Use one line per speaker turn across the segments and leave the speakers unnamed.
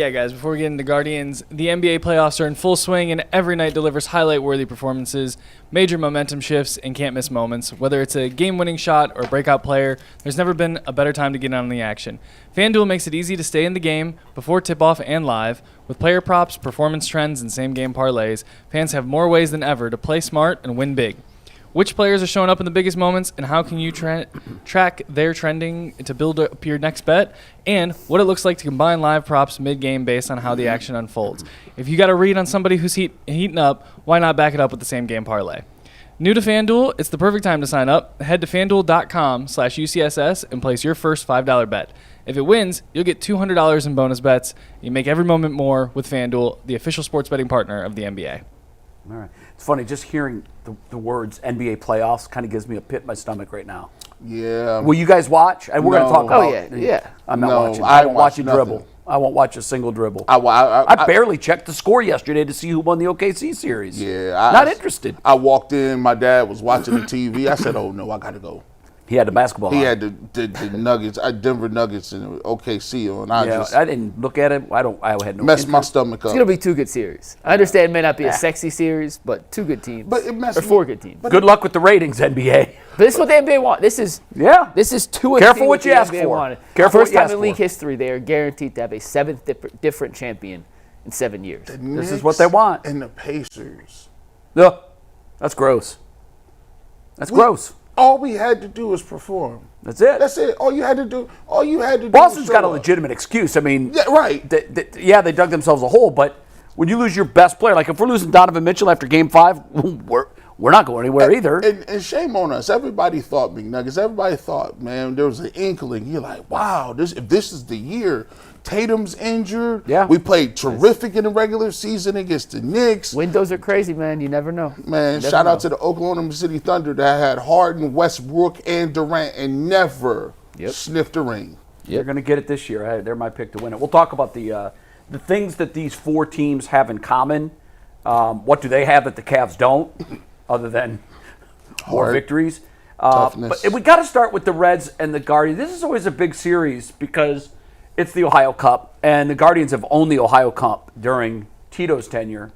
Yeah, guys, before we get into Guardians, the NBA playoffs are in full swing, and every night delivers highlight-worthy performances, major momentum shifts, and can't-miss moments. Whether it's a game-winning shot or a breakout player, there's never been a better time to get on the action. FanDuel makes it easy to stay in the game before tip-off and live. With player props, performance trends, and same-game parlays, fans have more ways than ever to play smart and win big. Which players are showing up in the biggest moments, and how can you track their trending to build up your next bet, and what it looks like to combine live props mid-game based on how the action unfolds. If you got a read on somebody who's heating up, why not back it up with the same game parlay? New to FanDuel, it's the perfect time to sign up. Head to FanDuel.com/UCSS and place your first $5 bet. If it wins, you'll get $200 in bonus bets. You make every moment more with FanDuel, the official sports betting partner of the NBA.
All right. It's funny, just hearing the words NBA playoffs kind of gives me a pit in my stomach right now.
Yeah.
Will you guys watch? And we're going to talk about
yeah.
I'm not watching.
I
I won't watch you
nothing.
dribble. I won't watch a single dribble.
I
barely checked the score yesterday to see who won the OKC series.
Yeah.
Not interested.
I walked in, my dad was watching the TV. I said, oh, no, I got to go.
He had the basketball
He
on.
had the Nuggets, Denver Nuggets and OKC on.
I didn't look at it. I had no
messed my
interest.
stomach up.
It's going to be two good series. I understand it may not be a sexy series, but two good teams.
But it messed
or
me-
four good teams.
Good luck with the ratings, NBA.
But this is what the NBA want. This is two and
Careful
three
what you
the
ask
NBA
for.
wanted.
Careful
First
what you
time
ask
in league
for.
history, they are guaranteed to have a seventh different champion in 7 years.
This is what they want.
And the Pacers.
Ugh. That's gross. That's gross.
All we had to do was perform.
That's it.
That's it. All you had to do.
Boston's
was
got a
show up.
legitimate excuse. I mean,
Yeah, right.
they dug themselves a hole, but when you lose your best player, like if we're losing Donovan Mitchell after Game 5, we're not going anywhere either.
And shame on us. Everybody thought, Big Nuggets, everybody thought, man, there was an inkling. You're like, wow, if this is the year. Tatum's injured.
Yeah.
We played terrific in the regular season against the Knicks.
Windows are crazy, man. You never know.
Man, shout out to the Oklahoma City Thunder that had Harden, Westbrook, and Durant and never sniffed a ring.
They're going to get it this year. They're my pick to win it. We'll talk about the things that these four teams have in common. What do they have that the Cavs don't, other than more
Heart,
victories?
toughness.
But we got to start with the Reds and the Guardians. This is always a big series because it's the Ohio Cup, and the Guardians have owned the Ohio Cup during Tito's tenure.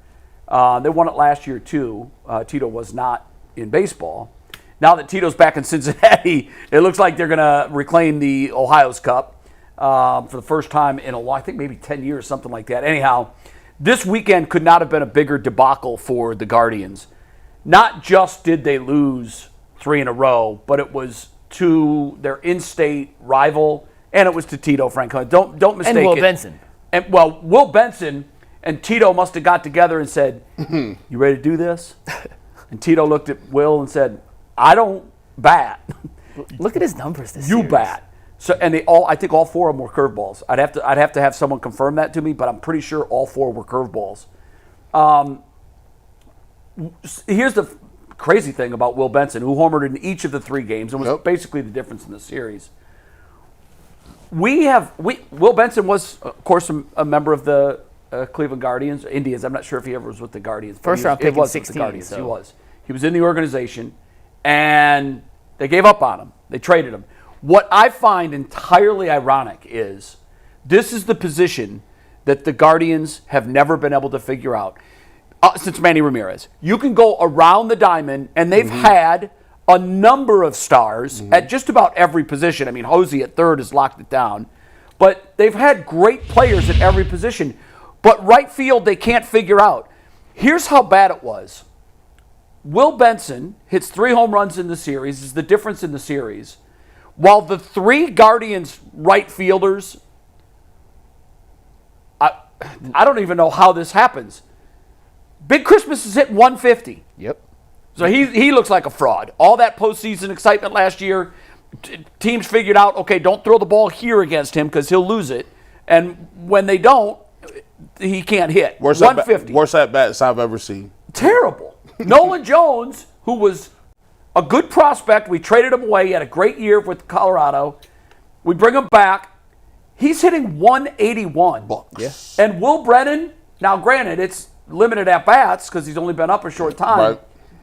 They won it last year, too. Tito was not in baseball. Now that Tito's back in Cincinnati, it looks like they're going to reclaim the Ohio's Cup for the first time in I think maybe 10 years, something like that. Anyhow, this weekend could not have been a bigger debacle for the Guardians. Not just did they lose 3 in a row, but it was to their in-state rival, and it was to Tito, frankly. Don't mistake it.
And Will Benson.
And, Will Benson and Tito must have got together and said, you ready to do this? And Tito looked at Will and said, I don't bat.
Look at his numbers this
You
series.
bat. So, and I think all 4 of them were curveballs. I'd have to have someone confirm that to me, but I'm pretty sure all 4 were curveballs. Here's the crazy thing about Will Benson, who homered in each of the 3 games, and was basically the difference in the series. Will Benson was, of course, a member of the Cleveland Guardians, Indians. I'm not sure if he ever was with the Guardians.
First round pick in 16.
The Guardians.
So.
He was. He was in the organization, and they gave up on him. They traded him. What I find entirely ironic is this is the position that the Guardians have never been able to figure out since Manny Ramirez. You can go around the diamond, and they've had a number of stars at just about every position. I mean, Hosey at third has locked it down. But they've had great players at every position. But right field, they can't figure out. Here's how bad it was. Will Benson hits 3 home runs in the series, is the difference in the series, while the 3 Guardians right fielders, I don't even know how this happens. Big Christmas is hitting 150.
Yep.
So he looks like a fraud. All that postseason excitement last year, teams figured out, okay, don't throw the ball here against him because he'll lose it. And when they don't, he can't hit. 150.
Worst at bats I've ever seen.
Terrible. Nolan Jones, who was a good prospect, we traded him away. He had a great year with Colorado. We bring him back. He's hitting 181.
Yes.
And Will Brennan, now granted, it's limited at bats because he's only been up a short time.
Right.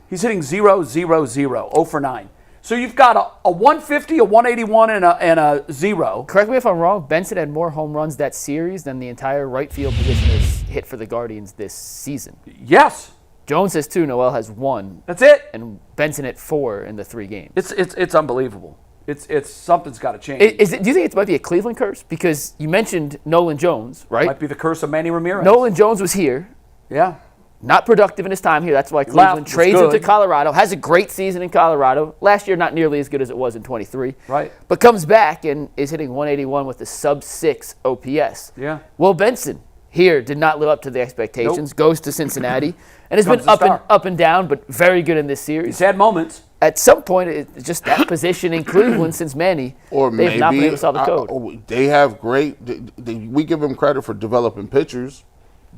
He's hitting 0-0-0, 0 for 9. So you've got a 150, a 181, and a 0.
Correct me if I'm wrong, Benson had more home runs that series than the entire right field position has hit for the Guardians this season.
Yes.
Jones has 2, Noel has 1.
That's it.
And Benson at 4 in the 3 games.
It's unbelievable. It's something's got to change.
Do you think it might be a Cleveland curse? Because you mentioned Nolan Jones, right?
Might be the curse of Manny Ramirez.
Nolan Jones was here.
Yeah.
Not productive in his time here. That's why Cleveland
was
trades him to
good.
Colorado. Has a great season in Colorado. Last year, not nearly as good as it was in 23.
Right.
But comes back and is hitting 181 with a sub-6 OPS.
Yeah.
Will Benson here did not live up to the expectations.
Nope.
Goes to Cincinnati and has
Becomes
been
a star.
up and down, but very good in this series.
He's had moments.
At some point, it's just that position in Cleveland since Manny.
Or
they've
maybe
not been able to solve the code.
They have great. We give them credit for developing pitchers,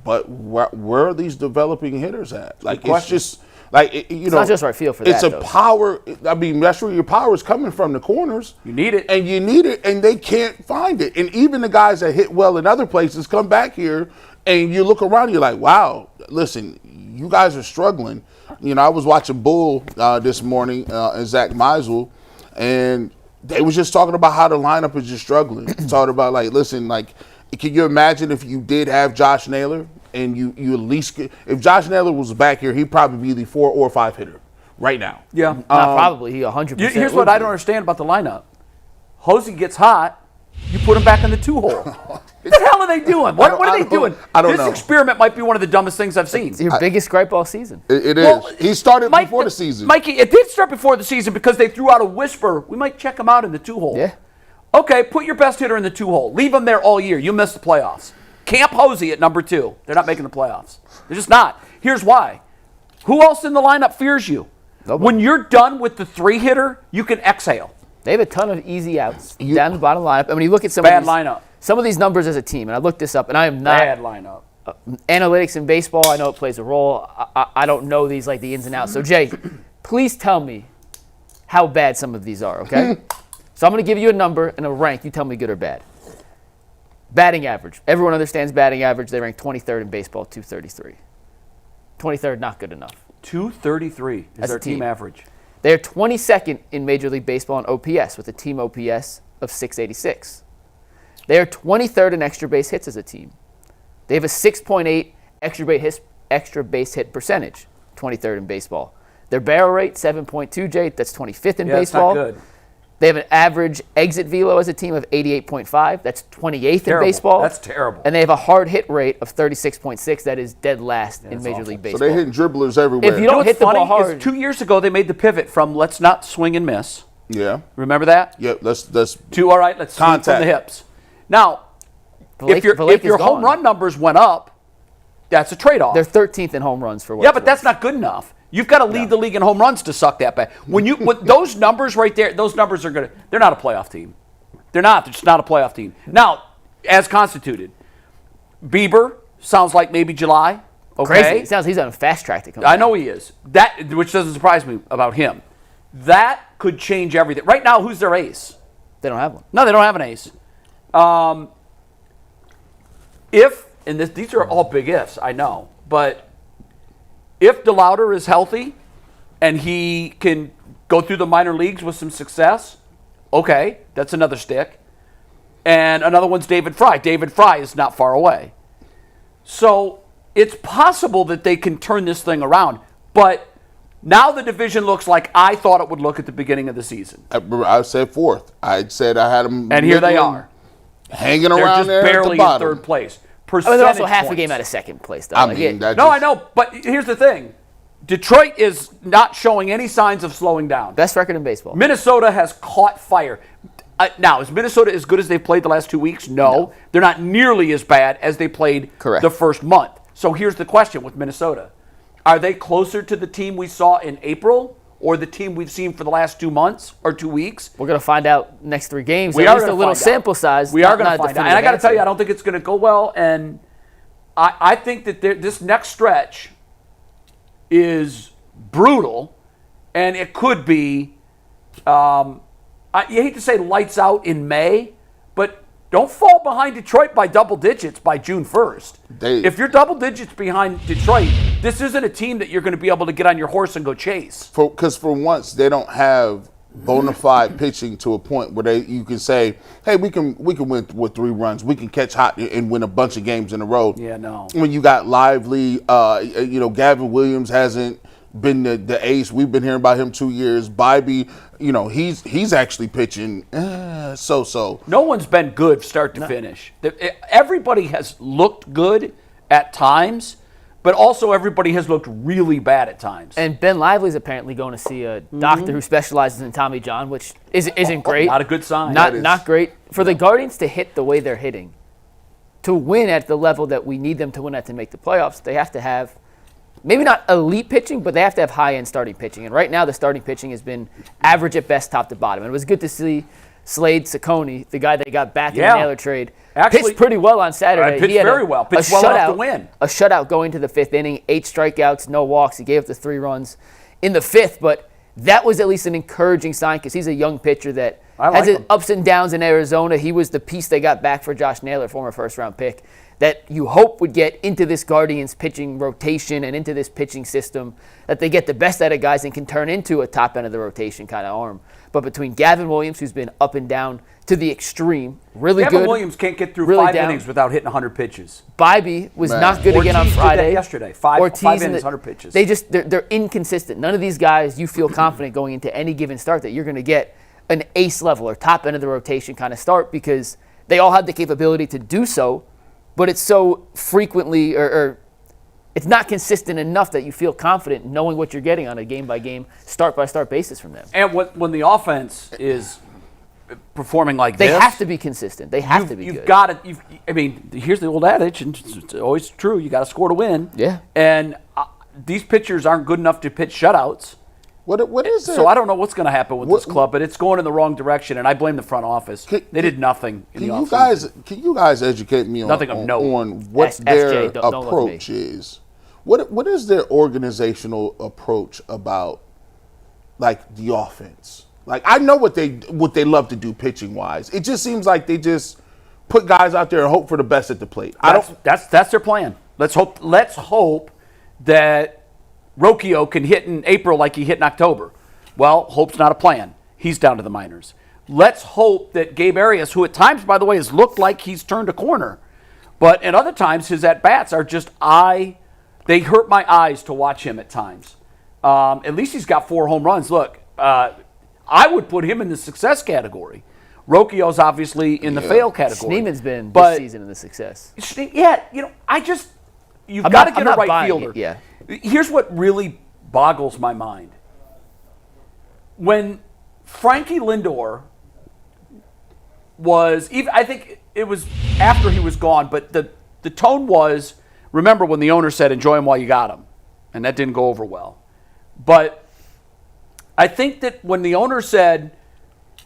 but where are these developing hitters at? Like it's
question.
just like
It's not just right field for
it's
that,
a
though.
power. I mean, that's where your power is coming from, the corners.
You need it.
and you need it, and they can't find it. And even the guys that hit well in other places come back here, and you look around, you're like, wow, listen, you guys are struggling. You know, I was watching Bull this morning, and Zach Meisel, and they was just talking about how the lineup is just struggling. Talking about, like, listen, like, can you imagine if you did have Josh Naylor, and you at least if Josh Naylor was back here, he'd probably be the 4 or 5 hitter right now.
Yeah.
Not probably. He 100%.
Here's
would
what I
be.
don't understand about the lineup. Hosey gets hot, you put him back in the 2-hole. What the hell are they doing? What are they doing?
I don't
this
know.
experiment might be one of the dumbest things I've seen.
It's your biggest gripe all season.
It is.
Well,
He started
Mike,
before the season.
Mikey, it did start before the season because they threw out a whisper. We might check him out in the 2-hole.
Yeah.
Okay, put your best hitter in the 2-hole. Leave him there all year. You miss the playoffs. Camp Hosey at number 2. They're not making the playoffs. They're just not. Here's why. Who else in the lineup fears you?
Nobody.
When you're done with the 3-hitter, you can exhale.
They have a ton of easy outs down the bottom lineup. I mean, you look at
Bad lineup.
some of these numbers as a team, and I looked this up, and I am not
Bad lineup.
analytics in baseball. I know it plays a role. I don't know these like the ins and outs. So Jay, please tell me how bad some of these are. Okay. So I'm going to give you a number and a rank. You tell me good or bad. Batting average. Everyone understands batting average. They rank 23rd in baseball, 233. 23rd, not good enough.
233 is
As a
their team
team.
average.
They're 22nd in Major League Baseball in OPS with a team OPS of 686. They're 23rd in extra base hits as a team. They have a 6.8 extra base hit percentage, 23rd in baseball. Their barrel rate, 7.2, Jay, that's 25th in
Yeah,
baseball.
that's not good.
They have an average exit velo as a team of 88.5. That's 28th
Terrible.
in baseball.
That's terrible.
And they have a hard hit rate of 36.6. That is dead last in
that's
Major
awful.
League
So
Baseball.
they're hitting dribblers everywhere.
If you don't
what's
hit the
funny
ball hard,
is 2 years ago they made the pivot from let's not swing and miss.
Yeah.
Remember that?
Yep. Let's
To all right, let's swing from
Contact.
the hips. Now,
Vallejo-
if your
Vallejo's
home
gone.
run numbers went up, that's a trade-off.
They're 13th in home runs for what
Yeah,
it's
but that's
worth.
not good enough. You've got to lead the league in home runs to suck that bad. When those numbers right there, those numbers are going to, they're not a playoff team. They're not. They're just not a playoff team. Now, as constituted, Bieber sounds like maybe July. Okay.
Crazy. It sounds he's on a fast track to come.
I know he is. That, which doesn't surprise me about him. That could change everything. Right now, who's their ace?
They don't have one.
No, they don't have an ace. These are all big ifs, I know, but if DeLauder is healthy and he can go through the minor leagues with some success, okay, that's another stick. And another one's David Fry. David Fry is not far away. So it's possible that they can turn this thing around, but now the division looks like I thought it would look at the beginning of the season.
I said 4th. I said I had them.
And here they are.
Hanging
They're
around
just
there
barely
at the
in
bottom.
third place.
I mean, they're also
Percentage
half a
points.
game out of second place, though.
I
Like,
mean,
it-
that
No,
just-
I know, but here's the thing. Detroit is not showing any signs of slowing down.
best record in baseball.
Minnesota has caught fire. Now, is Minnesota as good as they've played the last 2 weeks? No. They're not nearly as bad as they played
Correct.
the first month. So here's the question with Minnesota. Are they closer to the team we saw in April or the team we've seen for the last 2 months or 2 weeks?
We're going to find out next 3 games.
We
At
are
least a
gonna
little
find out.
sample size.
We are
not
going
a
to find out.
definitive
And I got to tell you,
answer.
I don't think it's going to go well. And I think that this next stretch is brutal. And it could be, you hate to say lights out in May, but don't fall behind Detroit by double digits by June 1st. If you're double digits behind Detroit, this isn't a team that you're going to be able to get on your horse and go chase.
Because for once they don't have bona fide pitching to a point where you can say, hey, we can win with 3 runs. We can catch hot and win a bunch of games in a row.
Yeah, no.
When you got Lively, Gavin Williams hasn't been the ace. We've been hearing about him 2 years. Bybee, he's actually pitching so.
No one's been good start to finish. Everybody has looked good at times, but also everybody has looked really bad at times.
And Ben Lively's apparently going to see a doctor who specializes in Tommy John, which isn't great.
Not a good sign.
Not great. For the Guardians to hit the way they're hitting, to win at the level that we need them to win at to make the playoffs, they have to have maybe not elite pitching, but they have to have high-end starting pitching. And right now the starting pitching has been average at best top to bottom. And it was good to see Slade Ciccone, the guy they got back in the Naylor trade, pitched pretty well on Saturday.
Pitched very well. Pitched well enough to win.
A shutout going to the 5th inning, 8 strikeouts, no walks. He gave up the 3 runs in the 5th, but that was at least an encouraging sign because he's a young pitcher that has his ups and downs in Arizona. He was the piece they got back for Josh Naylor, former first-round pick, that you hope would get into this Guardians pitching rotation and into this pitching system, that they get the best out of guys and can turn into a top end of the rotation kind of arm. But between Gavin Williams, who's been up and down to the extreme, really good.
Gavin Williams can't get through 5 innings without hitting 100 pitches.
Bybee was not good again on Friday.
Did that yesterday. 5 innings, 100 pitches.
They're inconsistent. None of these guys you feel confident going into any given start that you're going to get an ace level or top end of the rotation kind of start because they all have the capability to do so, but it's so frequently or it's not consistent enough that you feel confident knowing what you're getting on a game-by-game, start-by-start basis from them.
And when the offense is performing like
this,
they
have to be consistent. They have to be
You've
good.
got it. I mean, here's the old adage, and it's always true. You got to score to win.
Yeah.
And these pitchers aren't good enough to pitch shutouts.
What is it?
So I don't know what's going to happen with this club, but it's going in the wrong direction, and I blame the front office. They did nothing in the offseason.
Can you guys educate me on what their approach is? What is their organizational approach about, like, the offense? Like, I know what they love to do pitching wise. It just seems like they just put guys out there and hope for the best at the plate.
That's their plan. Let's hope that Rocchio can hit in April like he hit in October. Well, hope's not a plan. He's down to the minors. Let's hope that Gabe Arias, who at times, by the way, has looked like he's turned a corner, but at other times his at-bats are just they hurt my eyes to watch him at times. At least he's got 4 home runs. Look, I would put him in the success category. Rocchio's obviously in the fail category.
Schneeman's been this season in the success.
You've got to get a right fielder.
Yeah.
Here's what really boggles my mind. When Frankie Lindor was, I think it was after he was gone, but the tone was, remember when the owner said, enjoy him while you got him, and that didn't go over well. But I think that when the owner said,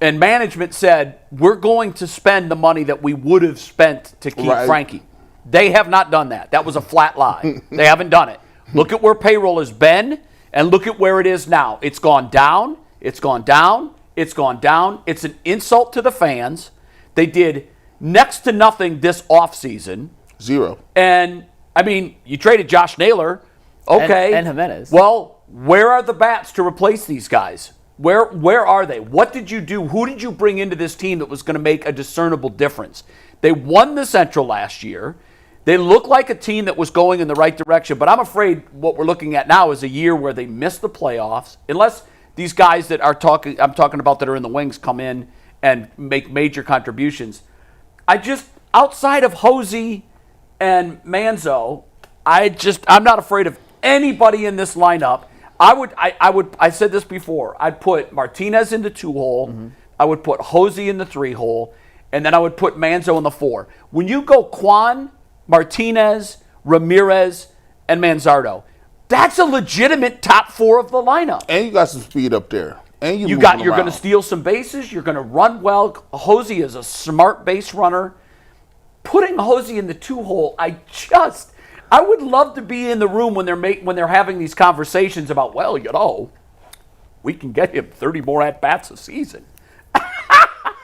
and management said, we're going to spend the money that we would have spent to keep Frankie, they have not done that. That was a flat lie. They haven't done it. Look at where payroll has been, and look at where it is now. It's gone down. It's gone down. It's gone down. It's an insult to the fans. They did next to nothing this offseason.
0.
And, I mean, you traded Josh Naylor. Okay.
And Jimenez.
Well, where are the bats to replace these guys? Where are they? What did you do? Who did you bring into this team that was going to make a discernible difference? They won the Central last year. They look like a team that was going in the right direction, but I'm afraid what we're looking at now is a year where they miss the playoffs, unless these guys that I'm talking about that are in the wings come in and make major contributions. Outside of Hosey and Manzo, I'm not afraid of anybody in this lineup. I said this before. I'd put Martinez in the 2-hole. Mm-hmm. I would put Hosey in the 3-hole, and then I would put Manzo in the 4. When you go Kwan, Martinez, Ramirez, and Manzardo, that's a legitimate top 4 of the lineup.
And you got some speed up there. And you're
going to steal some bases. You're going to run well. Hosey is a smart base runner. Putting Hosey in the 2-hole, I would love to be in the room when they're having these conversations about, we can get him 30 more at-bats a season.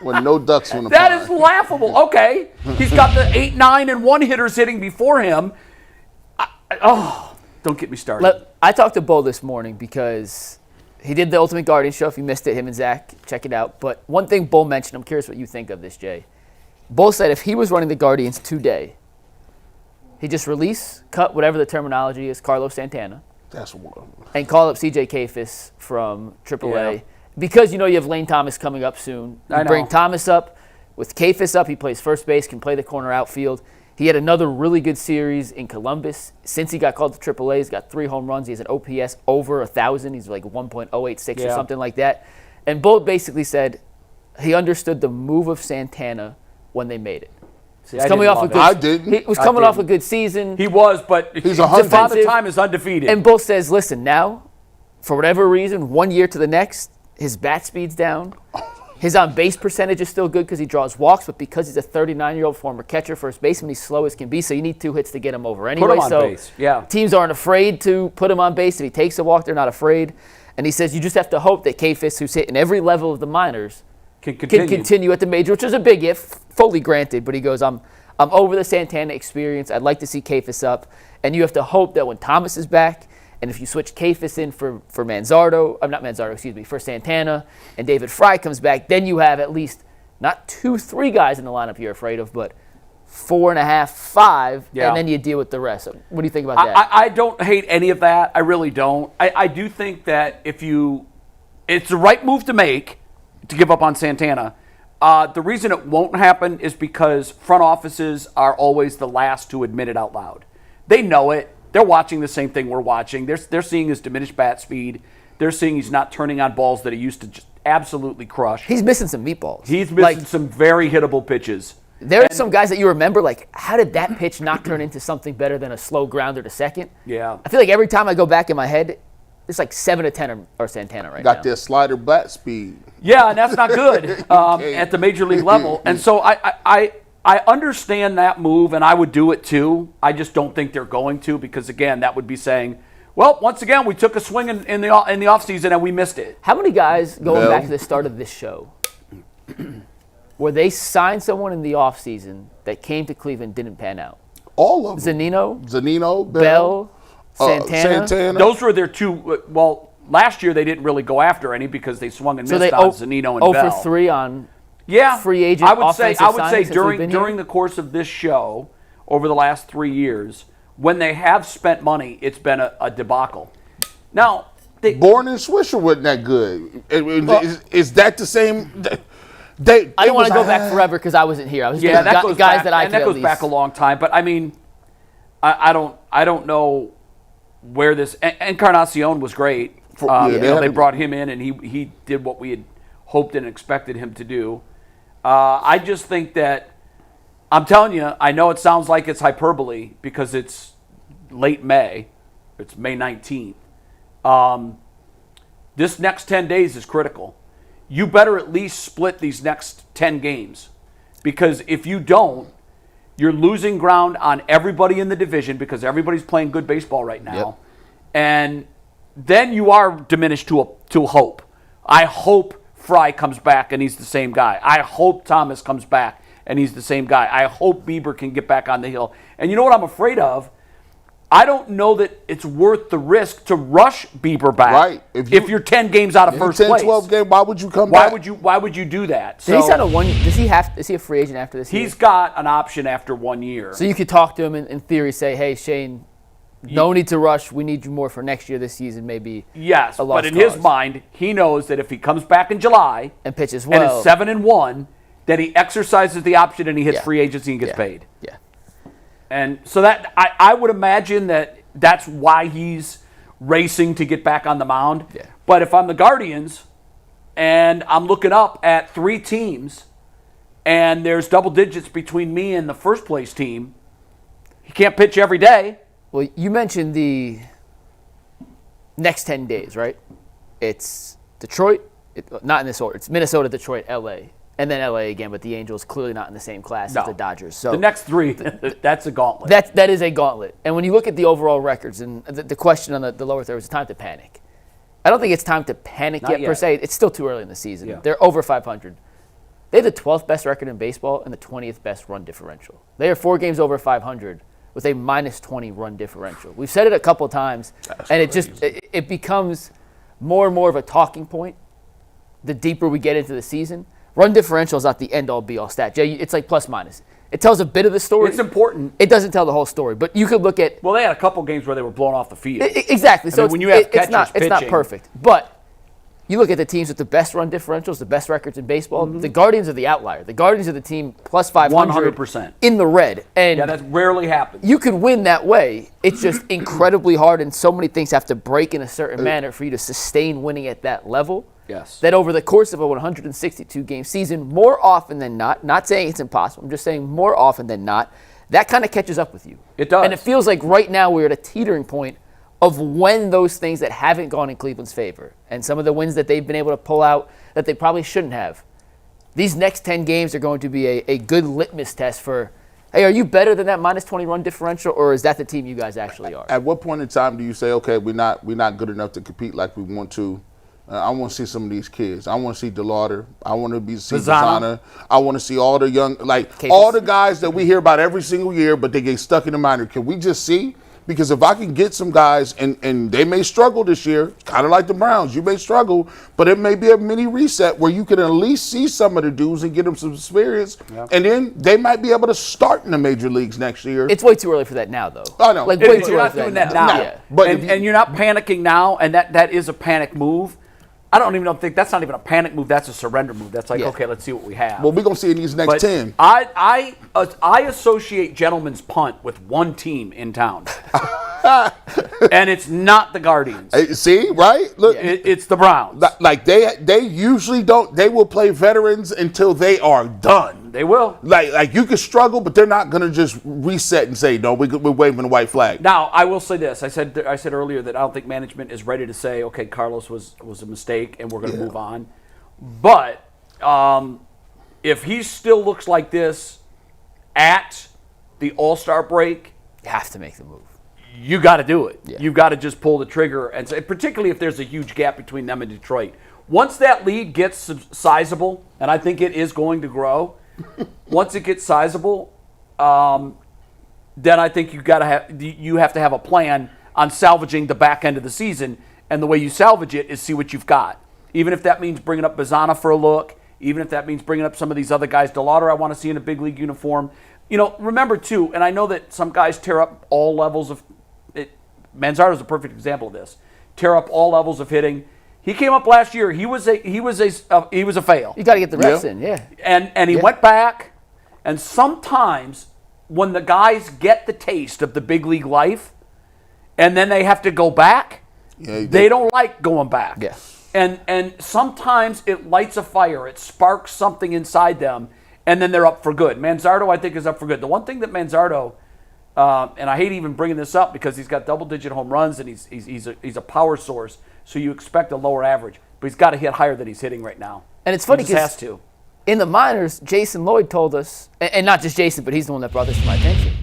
When no ducks on the
That is laughable. Okay. He's got the 8, 9, and 1 hitters hitting before him. Don't get me started.
I talked to Bo this morning because He did the Ultimate Guardian show. If you missed it, him and Zach, check it out. But one thing Bull mentioned, I'm curious what you think of this, Jay. Bull said if he was running the Guardians today, he'd just release, cut, whatever the terminology is, Carlos Santana.
That's one.
And call up CJ Kafis from AAA.
Yeah.
Because you have Lane Thomas coming up soon. You
I know.
bring Thomas up. With Kafis up, he plays first base, can play the corner outfield. He had another really good series in Columbus. Since he got called to AAA, he's got 3 home runs. He has an OPS over 1,000. He's like 1.086 or something like that. And Bull basically said he understood the move of Santana when they made it.
See,
He's coming off a good.
I didn't.
He was coming off a good season.
He was, but
He's
the
100.
Father Time is undefeated.
And Bull says, listen, now, for whatever reason, 1 year to the next, his bat speed's down. His on-base percentage is still good because he draws walks, but because he's a 39-year-old former catcher, first baseman, he's slow as can be, so you need 2 hits to get him over anyway.
Put him on
so
base, yeah.
Teams aren't afraid to put him on base. If he takes a walk, they're not afraid. And he says you just have to hope that Kafis, who's hitting every level of the minors,
can
can continue at the major, which is a big if, fully granted. But he goes, I'm over the Santana experience. I'd like to see Kafis up. And you have to hope that when Thomas is back, and if you switch Kafis in for Santana, and David Fry comes back, then you have at least not 2-3 guys in the lineup you're afraid of, but 4.5, 5,
Yeah.
and then you deal with the rest. So what do you think about that?
I don't hate any of that. I really don't. I do think that it's the right move to make to give up on Santana. The reason it won't happen is because front offices are always the last to admit it out loud. They know it. They're watching the same thing we're watching. They're seeing his diminished bat speed. They're seeing he's not turning on balls that he used to just absolutely crush.
He's missing some meatballs.
He's missing some very hittable pitches.
There are some guys that you remember, like, how did that pitch not turn into something better than a slow grounder to second?
Yeah.
I feel like every time I go back in my head, it's like 7 to 10 are Santana right now.
Got that slider bat speed.
Yeah, and that's not good at the major league level. And so I understand that move, and I would do it too. I just don't think they're going to because, again, that would be saying, well, once again, we took a swing in the offseason and we missed it.
How many guys, going back to the start of this show, where they signed someone in the offseason that came to Cleveland didn't pan out?
All of them.
Zanino,
Bell,
Bell, Santana.
Those were their two. Well, last year they didn't really go after any because they swung and
So
missed
they
on Zanino and
0
Bell.
for 3 on free agent
I would say
offensive signings since we've been
during
here?
the course of this show over the last 3 years, when they have spent money, it's been a debacle. Now,
Bourne and Swisher wasn't that good. Is that the same?
I don't want to go back forever because I wasn't here. I was just
that goes
guys
back,
that I
and
could
that goes
at
back a
least.
long time. But I mean, I don't know where this Encarnacion was great. They brought him in and he did what we had hoped and expected him to do. I just think that I'm telling you, I know it sounds like it's hyperbole because it's late May. It's May 19th. This next 10 days is critical. You better at least split these next 10 games because if you don't, you're losing ground on everybody in the division because everybody's playing good baseball right now.
Yep.
And then you are diminished to a hope. I hope Fry comes back and he's the same guy. I hope Thomas comes back and he's the same guy. I hope Bieber can get back on the hill. And you know what I'm afraid of? I don't know that it's worth the risk to rush Bieber back.
Right.
If you're 10 games out of first
10,
place.
12 game, why would you come
Why
back?
would you do that?
Did he sign a 1 year? Is he a free agent after this year?
He's got an option after 1 year.
So you could talk to him and in theory say, hey, Shane, no need to rush. We need you more for next year, this season, maybe.
Yes,
a lost
but in his
cause.
mind, he knows that if he comes back in July
And pitches
and
well.
is 7-1, that he exercises the option and he hits
Yeah.
free agency and gets
Yeah.
paid.
Yeah.
And so that I would imagine that's why he's racing to get back on the mound.
Yeah.
But if I'm the Guardians and I'm looking up at 3 teams and there's double digits between me and the first place team, he can't pitch every day.
Well, you mentioned the next 10 days, right? It's Detroit, not in this order. It's Minnesota, Detroit, L.A., and then L.A. again, but the Angels clearly not in the same class as the Dodgers. So
the next 3, that's a gauntlet.
That is a gauntlet. And when you look at the overall records, and the question on the lower third was time to panic. I don't think it's time to panic
Not
yet, per
yet.
se. It's still too early in the season.
Yeah.
They're over 500. They have the 12th best record in baseball and the 20th best run differential. They are 4 games over 500 with a -20 run differential. We've said it a couple times, and it becomes more and more of a talking point the deeper we get into the season. Run differential is not the end-all, be-all stat. Jay, it's like plus minus. It tells a bit of the story.
It's important.
It doesn't tell the whole story, but you could look at.
Well, they had a couple games where they were blown off the field.
Exactly. So
when you have
it's not
pitching,
perfect, but you look at the teams with the best run differentials, the best records in baseball. The Guardians are the outlier. The Guardians are the team plus 500
100%
in the red, and
yeah, that rarely happens.
you could win that way. It's just incredibly hard, and so many things have to break in a certain manner for you to sustain winning at that level.
Yes.
That over the course of a 162-game season, more often than not saying it's impossible, I'm just saying more often than not, that kind of catches up with you.
It does.
And it feels like right now we're at a teetering point of when those things that haven't gone in Cleveland's favor and some of the wins that they've been able to pull out that they probably shouldn't have, these next 10 games are going to be a good litmus test for, hey, are you better than that minus 20 run differential, or is that the team you guys actually are?
At what point in time do you say, okay, we're not good enough to compete like we want to? I want to see some of these kids. I want to see DeLauder. I want to see Bazzana. I want to see all the young, all the guys that we hear about every single year, but they get stuck in the minor. Can we just see? Because if I can get some guys, and they may struggle this year, kind of like the Browns, you may struggle, but it may be a mini reset where you can at least see some of the dudes and get them some experience, and then they might be able to start in the major leagues next year.
It's way too early for that now, though.
I know.
Like,
You're
way too early
not
for
doing
that
that now.
Yeah.
But
and you're not panicking now, and that is a panic move. I don't even think that's not even a panic move. That's a surrender move. That's like, okay, let's see what we have.
Well, we're going to see in these next 10.
I associate Gentleman's Punt with one team in town. And it's not the Guardians.
See, right? Look,
it's the Browns.
Like they usually don't. They will play veterans until they are done.
They will.
Like you can struggle, but they're not going to just reset and say, no, we're waving the white flag.
Now, I will say this. I said earlier that I don't think management is ready to say, okay, Carlos was a mistake and we're going to move on. But if he still looks like this at the All-Star break,
You have to make the move.
you got to do it.
Yeah.
You've got to just pull the trigger, and say, particularly if there's a huge gap between them and Detroit. Once that lead gets sizable, and I think it is going to grow, once it gets sizable, then I think you have to have a plan on salvaging the back end of the season, and the way you salvage it is see what you've got. Even if that means bringing up Bazzana for a look, even if that means bringing up some of these other guys, DeLauder I want to see in a big league uniform. You know, remember too, and I know that some guys tear up all levels of it. Manzardo's a perfect example of this. Tear up all levels of hitting. He came up last year. He was a fail.
You got to get the reps in, yeah.
And he went back. And sometimes when the guys get the taste of the big league life, and then they have to go back, they don't like going back.
Yeah.
And sometimes it lights a fire. It sparks something inside them, and then they're up for good. Manzardo, I think, is up for good. The one thing that Manzardo, and I hate even bringing this up because he's got double-digit home runs and he's a power source, so you expect a lower average. But he's got to hit higher than he's hitting right now.
And it's funny
he just
because
has to.
in the minors, Jason Lloyd told us, and not just Jason, but he's the one that brought this to my attention.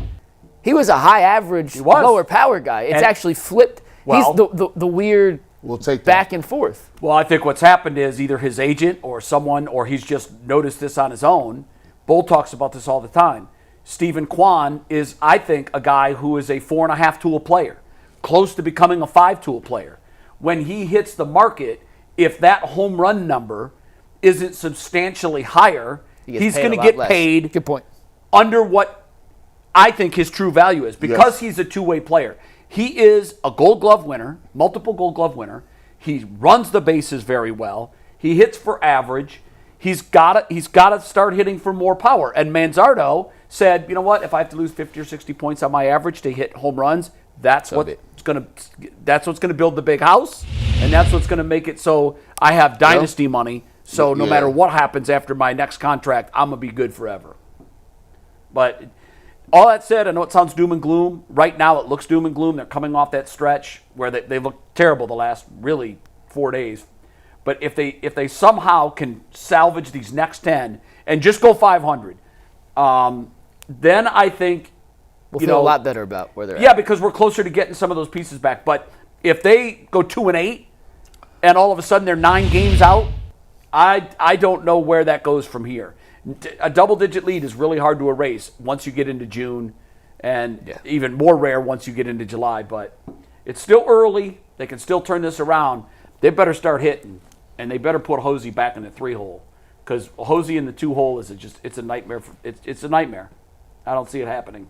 He was a high average, lower power guy. It's actually flipped.
Well,
he's the weird
We'll take
back and forth.
Well, I think what's happened is either his agent or someone, or he's just noticed this on his own. Bull talks about this all the time. Stephen Kwan is, I think, a guy who is a 4.5-tool player, close to becoming a 5-tool player. When he hits the market, if that home run number isn't substantially higher, he's going to get paid
Good point.
under what I think his true value is, because he's a two-way player. He is a Gold Glove winner, multiple Gold Glove winner. He runs the bases very well. He hits for average. He's got to start hitting for more power. And Manzardo said, you know what? If I have to lose 50 or 60 points on my average to hit home runs, that's what's going to build the big house, and that's what's going to make it so I have dynasty money. So no matter what happens after my next contract, I'm going to be good forever. But all that said, I know it sounds doom and gloom. Right now it looks doom and gloom. They're coming off that stretch where they look terrible the last really 4 days. But if they somehow can salvage these next 10 and just go 500, then I think
we'll feel a lot better about where they're at.
Yeah, because we're closer to getting some of those pieces back. But if they go 2-8 and all of a sudden they're 9 games out, I don't know where that goes from here. A double-digit lead is really hard to erase once you get into June, and even more rare once you get into July. But it's still early. They can still turn this around. they better start hitting, and they better put Hosey back in the 3-hole, because Hosey in the 2-hole it's a nightmare. It's a nightmare. I don't see it happening.